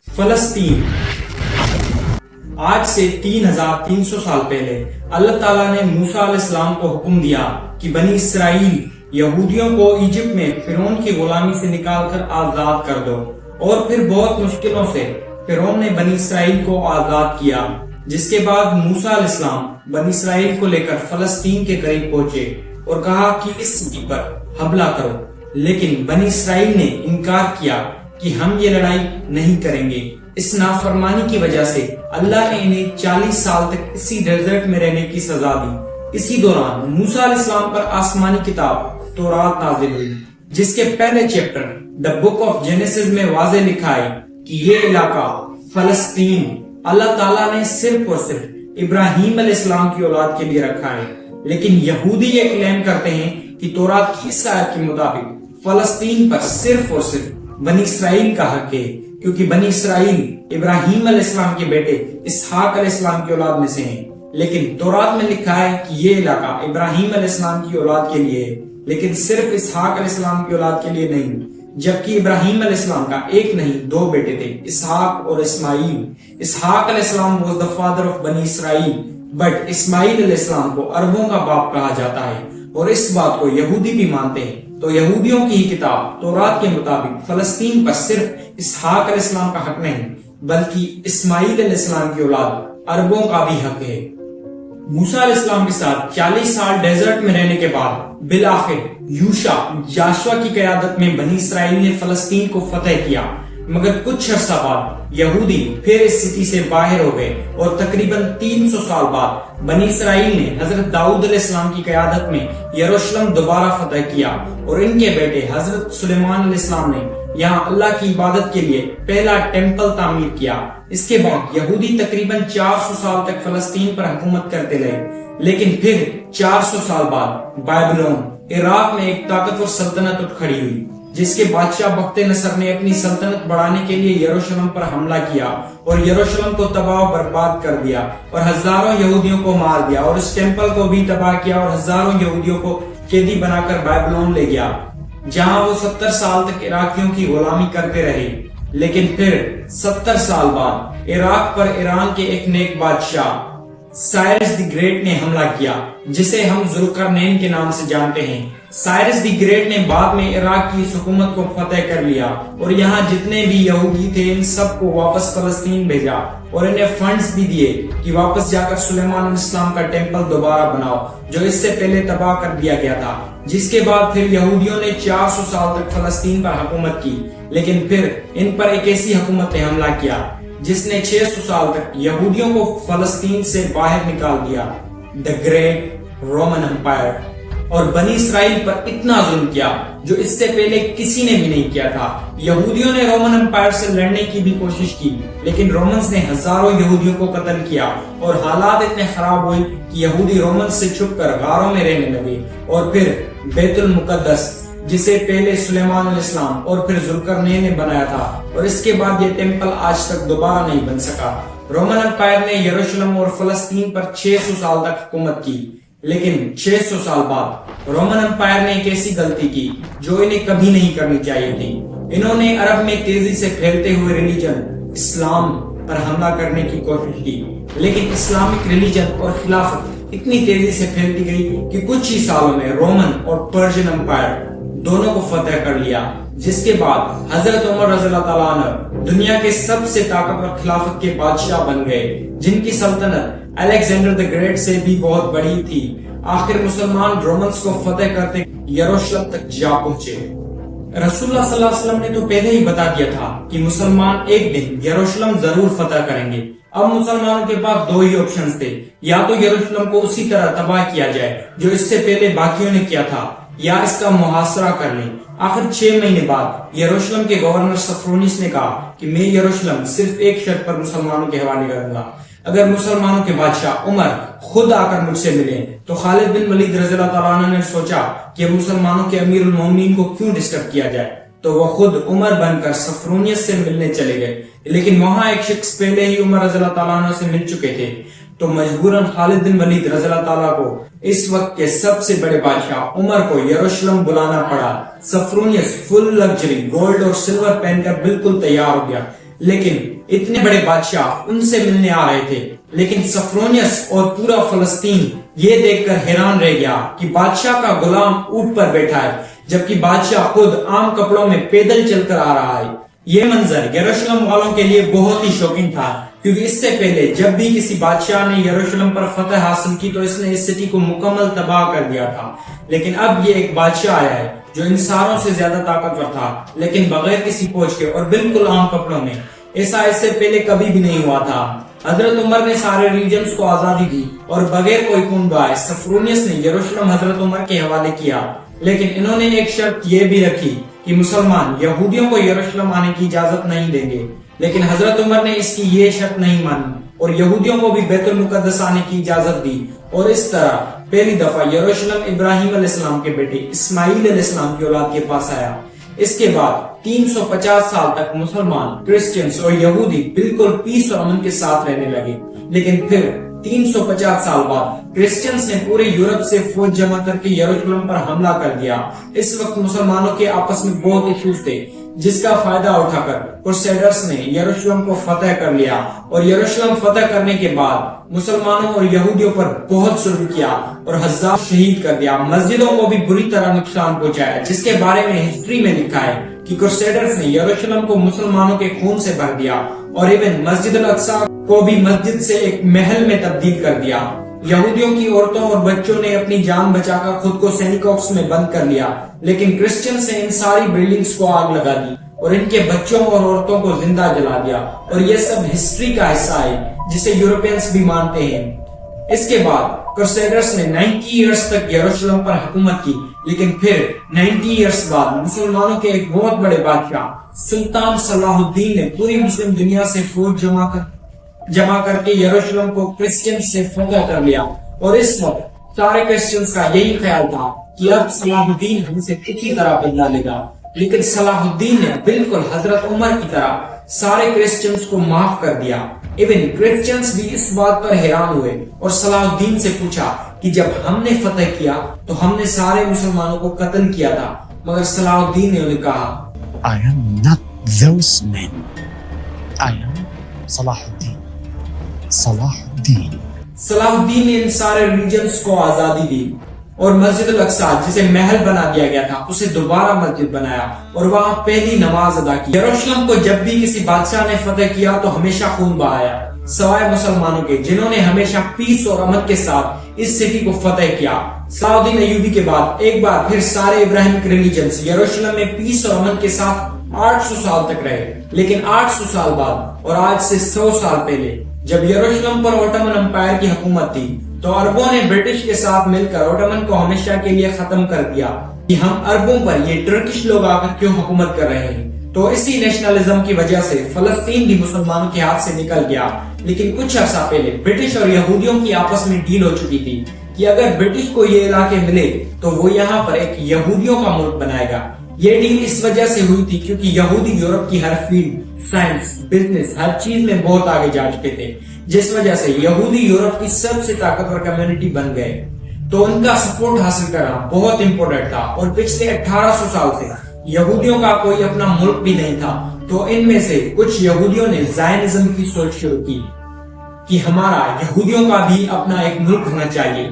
فلسطین آج سے 3300 سال پہلے اللہ تعالیٰ نے موسیٰ علیہ السلام کو حکم دیا کہ بنی اسرائیل یہودیوں کو ایجپٹ میں فرعون کی غلامی سے نکال کر آزاد کر دو، اور پھر بہت مشکلوں سے فرعون نے بنی اسرائیل کو آزاد کیا، جس کے بعد موسیٰ علیہ السلام بنی اسرائیل کو لے کر فلسطین کے قریب پہنچے اور کہا کہ اس سٹی پر حملہ کرو، لیکن بنی اسرائیل نے انکار کیا کہ ہم یہ لڑائی نہیں کریں گے۔ اس نافرمانی کی وجہ سے اللہ نے انہیں 40 سال تک اسی ڈیزرٹ میں رہنے کی سزا دی۔ اسی دوران موسیٰ علیہ السلام پر آسمانی کتاب تورات نازل ہوئی، جس کے پہلے chapter the book of Genesis میں واضح لکھا ہے کہ یہ علاقہ فلسطین اللہ تعالیٰ نے صرف اور صرف ابراہیم علیہ السلام کی اولاد کے لیے رکھا ہے، لیکن یہودی یہ کلیم کرتے ہیں کہ تورات کی اس آیت کے مطابق فلسطین پر صرف اور صرف بنی اسرائیل کا حق ہے، کیونکہ بنی اسرائیل ابراہیم علیہ السلام کے بیٹے اسحاق علیہ السلام کی اولاد میں سے ہیں، لیکن تورات میں لکھا ہے کہ یہ علاقہ ابراہیم علیہ السلام کی اولاد کے لیے ہے، لیکن صرف اسحاق علیہ السلام کی اولاد کے لیے نہیں، جبکہ ابراہیم علیہ السلام کا ایک نہیں 2 بیٹے تھے، اسحاق اور اسماعیل۔ اسحاق علیہ السلام was the father of بنی اسرائیل، بٹ اسماعیل علیہ السلام کو عربوں کا باپ کہا جاتا ہے، اور اس بات کو یہودی بھی مانتے ہیں۔ تو یہودیوں کی ہی کتاب تورات کے مطابق فلسطین پر صرف اسحاق علیہ السلام کا حق نہیں، بلکہ اسماعیل علیہ السلام کی اولاد عربوں کا بھی حق ہے۔ موسیٰ علیہ السلام کے ساتھ 40 سال ڈیزرٹ میں رہنے کے بعد بالآخر یاشوا کی قیادت میں بنی اسرائیل نے فلسطین کو فتح کیا، مگر کچھ عرصہ بعد یہودی پھر اس سٹی سے باہر ہو گئے، اور تقریباً 300 سال بعد بنی اسرائیل نے حضرت داؤد علیہ السلام کی قیادت میں یروشلم دوبارہ فتح کیا، اور ان کے بیٹے حضرت سلیمان علیہ السلام نے یہاں اللہ کی عبادت کے لیے پہلا ٹیمپل تعمیر کیا۔ اس کے بعد یہودی تقریباً 400 سال تک فلسطین پر حکومت کرتے رہے، لیکن پھر 400 سال بعد بابلون عراق میں ایک طاقتور سلطنت اٹھ کھڑی ہوئی، جس کے بادشاہ بخت نصر نے اپنی سلطنت بڑھانے کے لیے یروشلم پر حملہ کیا اور یروشلم کو تباہ و برباد کر دیا، اور ہزاروں یہودیوں کو مار دیا، اور اس ٹیمپل کو بھی تباہ کیا، اور ہزاروں یہودیوں کو قیدی بنا کر بابلون لے گیا، جہاں وہ 70 سال تک عراقیوں کی غلامی کرتے رہے۔ لیکن پھر 70 سال بعد عراق پر ایران کے ایک نیک بادشاہ سائرس دی گریٹ نے حملہ کیا، جسے ہم ذوالقرنین کے نام سے جانتے ہیں۔ سائرس دی گریٹ نے بعد میں عراق کی حکومت کو فتح کر لیا، اور یہاں جتنے بھی یہودی تھے ان سب کو واپس فلسطین بھیجا، اور انہیں فنڈز بھی دیے کہ واپس جا کر سلیمان علیہ السلام کا ٹیمپل دوبارہ بناؤ، جو اس سے پہلے تباہ کر دیا گیا تھا۔ جس کے بعد پھر یہودیوں نے 400 سال تک فلسطین پر حکومت کی، لیکن پھر ان پر ایک ایسی حکومت نے حملہ کیا جس نے 600 سال تک یہودیوں کو فلسطین سے باہر نکال دیا، دا گریٹ رومن امپائر، اور بنی اسرائیل پر اتنا ظلم کیا جو اس سے پہلے کسی نے بھی نہیں کیا تھا۔ یہودیوں نے رومن امپائر سے لڑنے کی بھی کوشش کی، لیکن رومنز نے ہزاروں یہودیوں کو قتل کیا، اور حالات اتنے خراب ہوئے کہ یہودی رومنز سے چھپ کر غاروں میں رہنے لگے، اور پھر بیت المقدس، جسے پہلے سلیمان علیہ السلام اور پھر ذوالقرنین نے بنایا تھا، اور اس کے بعد یہ ٹیمپل آج تک دوبارہ نہیں بن سکا۔ رومن امپائر نے یروشلم اور فلسطین پر 600 سال تک حکومت کی، لیکن 600 سال بعد رومن امپائر نے ایک ایسی غلطی کی جو انہیں کبھی نہیں کرنی چاہیے تھی۔ انہوں نے عرب میں تیزی سے پھیلتے ہوئے ریلیجن اسلام پر حملہ کرنے کی کوشش کی، لیکن اسلامک ریلیجن اور خلافت اتنی تیزی سے پھیلتی گئی کہ کچھ ہی سالوں میں رومن اور پرشین امپائر دونوں کو فتح کر لیا، جس کے بعد حضرت عمر رضی اللہ تعالیٰ عنہ دنیا کے سب سے طاقتور خلافت کے بادشاہ بن گئے، جن کی سلطنت الیگزینڈر دی گریٹ سے بھی بہت بڑی تھی۔ آخر مسلمان رومنز کو فتح کرتے یروشلم تک جا پہنچے۔ رسول اللہ صلی اللہ علیہ وسلم نے تو پہلے ہی بتا دیا تھا کہ مسلمان ایک دن یروشلم ضرور فتح کریں گے۔ اب مسلمانوں کے پاس 2 ہی آپشنز تھے، یا تو یروشلم کو اسی طرح تباہ کیا جائے جو اس سے پہلے باقیوں نے کیا تھا، یا اس کا محاصرہ کر لیں۔ آخر 6 مہینے بعد یروشلم کے گورنر سفرونیس نے کہا کہ میں یروشلم صرف ایک شرط پر مسلمانوں کے حوالے کروں گا، اگر مسلمانوں کے بادشاہ عمر خود آ کر مجھ سے ملیں تو۔ خالد بن ولید رضی اللہ تعالیٰ عنہ نے سوچا کہ مسلمانوں کے امیر المومنین کو کیوں ڈسٹرب کیا جائے، تو وہ خود عمر بن کر سفرونیس سے ملنے چلے گئے، لیکن وہاں ایک شخص پہلے ہی عمر رضی اللہ تعالیٰ عنہ سے مل چکے تھے، تو مجبوراً خالد بن ولید رضی اللہ تعالیٰ کو اس وقت کے سب سے بڑے بادشاہ عمر کو یروشلم بلانا پڑا۔ سفرونیس فل لگژری گولڈ اور سلور پہن کر بالکل تیار ہو گیا، لیکن اتنے بڑے بادشاہ ان سے ملنے آ رہے تھے، لیکن سفرونیس اور پورا فلسطین یہ دیکھ کر حیران رہ گیا کہ بادشاہ کا غلام اونٹ پر بیٹھا ہے، جبکہ بادشاہ خود عام کپڑوں میں پیدل چل کر آ رہا ہے۔ یہ منظر یروشلم والوں کے لیے بہت ہی شوکنگ تھا، کیونکہ اس سے پہلے جب بھی کسی بادشاہ نے یروشلم پر فتح حاصل کی تو اس نے اس سٹی کو مکمل تباہ کر دیا تھا، لیکن اب یہ ایک بادشاہ آیا ہے جو ان ساروں سے زیادہ طاقتور تھا، لیکن بغیر کسی فوج کے اور بالکل عام کپڑوں میں۔ ایسا اس سے پہلے کبھی بھی نہیں ہوا تھا۔ حضرت عمر نے سارے ریجنز کو آزادی دی اور بغیر کوئی خون بہائے سفرونیس نے یروشلم حضرت عمر کے حوالے کیا، لیکن انہوں نے ایک شرط یہ بھی رکھی کہ مسلمان یہودیوں کو یروشلم آنے کی اجازت نہیں دیں گے، لیکن حضرت عمر نے اس کی یہ شرط نہیں مانی اور یہودیوں کو بھی بیت المقدس آنے کی اجازت دی، اور اس طرح پہلی دفعہ یروشلم ابراہیم علیہ السلام کے بیٹے اسماعیل علیہ السلام کی اولاد کے پاس آیا۔ اس کے بعد 350 سال تک مسلمان، کرسچنز اور یہودی بالکل پیس اور امن کے ساتھ رہنے لگے، لیکن پھر 350 سال بعد کرسچنز نے پورے یورپ سے فوج جمع کر کے یروشلم پر حملہ کر دیا۔ اس وقت مسلمانوں کے آپس میں بہت ایشوز تھے، جس کا فائدہ اٹھا کر کرسیڈرز نے یروشلم کو فتح کر لیا، اور یروشلم فتح کرنے کے بعد مسلمانوں اور یہودیوں پر بہت ظلم کیا اور ہزار شہید کر دیا۔ مسجدوں کو بھی بری طرح نقصان پہنچایا، جس کے بارے میں ہسٹری میں لکھا ہے کہ کرسیڈرز نے یروشلم کو مسلمانوں کے خون سے بھر دیا، اور ایون مسجد الاقصی کو بھی مسجد سے ایک محل میں تبدیل کر دیا۔ یہودیوں کی عورتوں اور بچوں نے اپنی جان بچا کر خود کو سینیکوکس میں بند کر لیا، لیکن کرسچنز نے ان ساری بلڈنگز کو آگ لگا دی اور ان کے بچوں اور عورتوں کو زندہ جلا دیا، اور یہ سب ہسٹری کا حصہ ہے جسے یورپینز بھی مانتے ہیں۔ اس کے بعد کرسیڈرز نے 90 ایئرز تک یروشلم پر حکومت کی، لیکن پھر 90 ایئرز بعد مسلمانوں کے ایک بہت بڑے بادشاہ سلطان صلاح الدین نے پوری مسلم دنیا سے فوج جمع کر کے یروشلم کو کرسچن سے فتح کر لیا، اور اس وقت سارے کرسچنز کا یہی خیال تھا کہ اب صلاح الدین ہم سے کسی طرح بدلا لے گا، لیکن صلاح الدین نے بالکل حضرت عمر کی طرح سارے کرسچنز کو معاف کر دیا۔ ایون کرسچنز بھی اس بات پر حیران ہوئے اور صلاح الدین سے پوچھا کہ جب ہم نے فتح کیا تو ہم نے سارے مسلمانوں کو قتل کیا تھا، مگر صلاح الدین نے انہیں کہا I am not those men. I am Salah Ad-Din. Salah Ad-Din. صلاح الدین نے ان سارے ریجنز کو آزادی دی اور مسجد الاقصی جسے محل بنا دیا گیا تھا اسے دوبارہ مسجد بنایا اور وہاں پہلی نماز ادا کی۔ یروشلم کو جب بھی کسی بادشاہ نے فتح کیا تو ہمیشہ خون بہایا، سوائے مسلمانوں کے جنہوں نے ہمیشہ پیس اور امن کے ساتھ اس سٹی کو فتح کیا۔ صلاح الدین ایوبی کے بعد ایک بار پھر سارے ابراہیمک ریلیجنز یروشلم میں پیس اور امن کے ساتھ 800 سال تک رہے، لیکن 800 سال بعد اور آج سے 100 سال پہلے جب یروشلم پر اوٹمن امپائر کی حکومت تھی تو عربوں نے برٹش کے ساتھ مل کر اوٹمن کو ہمیشہ کے لیے ختم کر دیا کہ ہم عربوں پر یہ ٹرکش لوگ آ کر کیوں حکومت کر رہے ہیں۔ تو اسی نیشنلزم کی وجہ سے فلسطین بھی مسلمانوں کے ہاتھ سے نکل گیا، لیکن کچھ عرصہ پہلے برٹش اور یہودیوں کی آپس میں ڈیل ہو چکی تھی کہ اگر برٹش کو یہ علاقے ملے تو وہ یہاں پر ایک یہودیوں کا ملک بنائے گا۔ یہ ڈیل اس وجہ سے ہوئی تھی کیونکہ یہودی یورپ کی ہر فیلڈ، سائنس، بزنس، ہر چیز میں بہت آگے جا چکے تھے، جس وجہ سے یہودی یورپ کی سب سے طاقتور کمیونٹی بن گئے۔ تو ان کا سپورٹ حاصل کرنا بہت امپورٹنٹ تھا، اور پچھلے 1800 سال سے یہودیوں کا کوئی اپنا ملک بھی نہیں تھا۔ تو ان میں سے کچھ یہودیوں نے زائنزم کی سوچ شروع کی کہ ہمارا یہودیوں کا بھی اپنا ایک ملک ہونا چاہیے،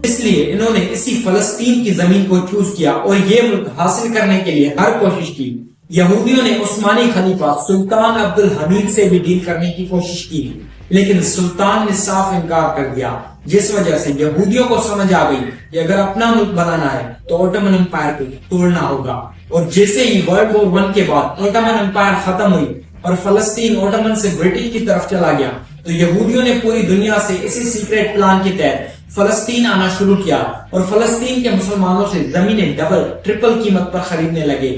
اس لیے انہوں نے اسی فلسطین کی زمین کو چوز کیا اور یہ ملک حاصل کرنے کے لیے ہر کوشش کی۔ یہودیوں نے عثمانی خلیفہ سلطان عبد الحمید سے بھی ڈیل کرنے کی کوشش کی، لیکن سلطان نے صاف انکار کر دیا، جس وجہ سے یہودیوں کو سمجھ آ گئی کہ اگر اپنا ملک بنانا ہے تو اوٹمن امپائر کو توڑنا ہوگا۔ اور جیسے ہی ورلڈ وار 1 کے بعد اوٹمن امپائر ختم ہوئی اور فلسطین اوٹمن سے برٹش کی طرف چلا گیا تو یہودیوں نے پوری دنیا سے اسی سیکریٹ پلان کے تحت فلسطین آنا شروع کیا اور فلسطین کے مسلمانوں سے زمینیں ڈبل ٹرپل قیمت پر خریدنے لگے،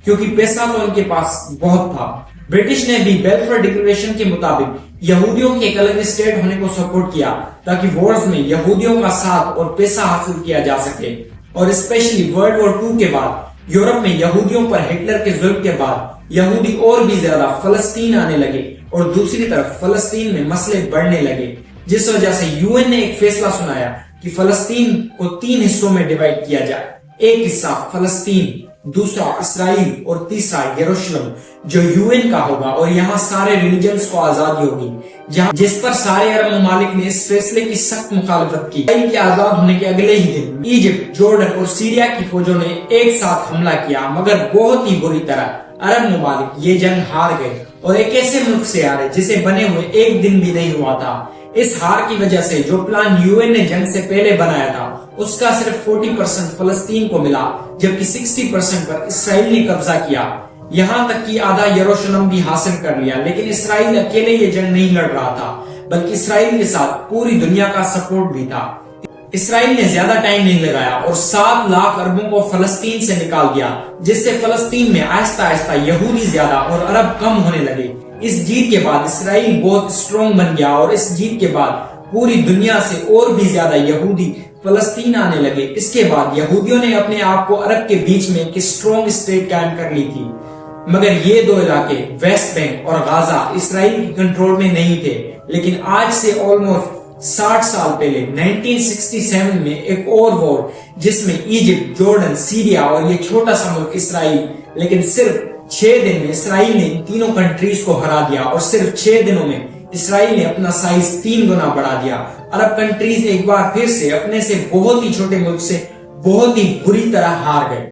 کیونکہ پیسہ تو ان کے پاس بہت تھا۔ برٹش نے بھی بیلفور ڈکلریشن کے مطابق یہودیوں کے ایک الگ اسٹیٹ ہونے کو سپورٹ کیا تاکہ وارز میں یہودیوں کا ساتھ اور پیسہ حاصل کیا جا سکے، اور اسپیشلی ورلڈ وار 2 کے بعد یورپ میں یہودیوں پر ہٹلر کے ظلم کے بعد یہودی اور بھی زیادہ فلسطین آنے لگے، اور دوسری طرف فلسطین میں مسئلے بڑھنے لگے، جس وجہ سے UN نے ایک فیصلہ سنایا کہ فلسطین کو 3 حصوں میں ڈیوائیڈ کیا جائے۔ ایک حصہ فلسطین دوسرا اسرائیل اور تیسرا یروشلم جو UN کا ہوگا اور یہاں سارے ریلیجنز کو آزادی ہوگی، جس پر سارے عرب ممالک نے اس فیصلے کی سخت مخالفت کی۔ اسرائیل کے آزاد ہونے کے اگلے ہی دن ایجپٹ، جارڈن اور سیریا کی فوجوں نے ایک ساتھ حملہ کیا، مگر بہت ہی بری طرح۔ عرب ممالک یہ جنگ ہار گئے اور ایک ایسے ملک سے ہارے جسے بنے ہوئے ایک دن بھی نہیں ہوا تھا۔ اس ہار کی وجہ سے جو پلان UN نے جنگ سے پہلے بنایا تھا اس کا صرف 40% فلسطین کو ملا، جبکہ 60% پر اسرائیل نے قبضہ کیا، یہاں تک کہ آدھا یروشلم بھی حاصل کر لیا۔ لیکن اسرائیل اکیلے یہ جنگ نہیں لڑ رہا تھا، بلکہ اسرائیل کے ساتھ پوری دنیا کا سپورٹ بھی تھا۔ اسرائیل نے زیادہ ٹائم نہیں لگایا اور 7 لاکھ عربوں کو فلسطین سے نکال دیا، جس سے فلسطین میں آہستہ آہستہ یہودی زیادہ اور عرب کم ہونے لگے۔ اس جیت کے بعد اسرائیل بہت اسٹرانگ بن گیا اور اس جیت کے بعد پوری دنیا سے اور بھی زیادہ یہودی فلسطین آنے لگے۔ اس کے بعد یہودیوں نے اپنے آپ کو عرب کے بیچ میں ایک اسٹرانگ اسٹیٹ قائم کر لی تھی، مگر یہ دو علاقے ویسٹ بینک اور غازہ اسرائیل کے کنٹرول میں نہیں تھے۔ لیکن آج سے آلموسٹ 60 سال پہلے 1967 میں ایک اور وار جس میں ایجپٹ، جارڈن، سیریا اور یہ چھوٹا سا ملک اسرائیل، لیکن صرف 6 دن میں اسرائیل نے ان تینوں کنٹریز کو ہرا دیا اور صرف 6 دنوں میں اسرائیل نے اپنا سائز 3 گنا بڑھا دیا۔ عرب کنٹریز ایک بار پھر سے اپنے سے بہت ہی چھوٹے ملک سے بہت ہی بری طرح ہار گئے۔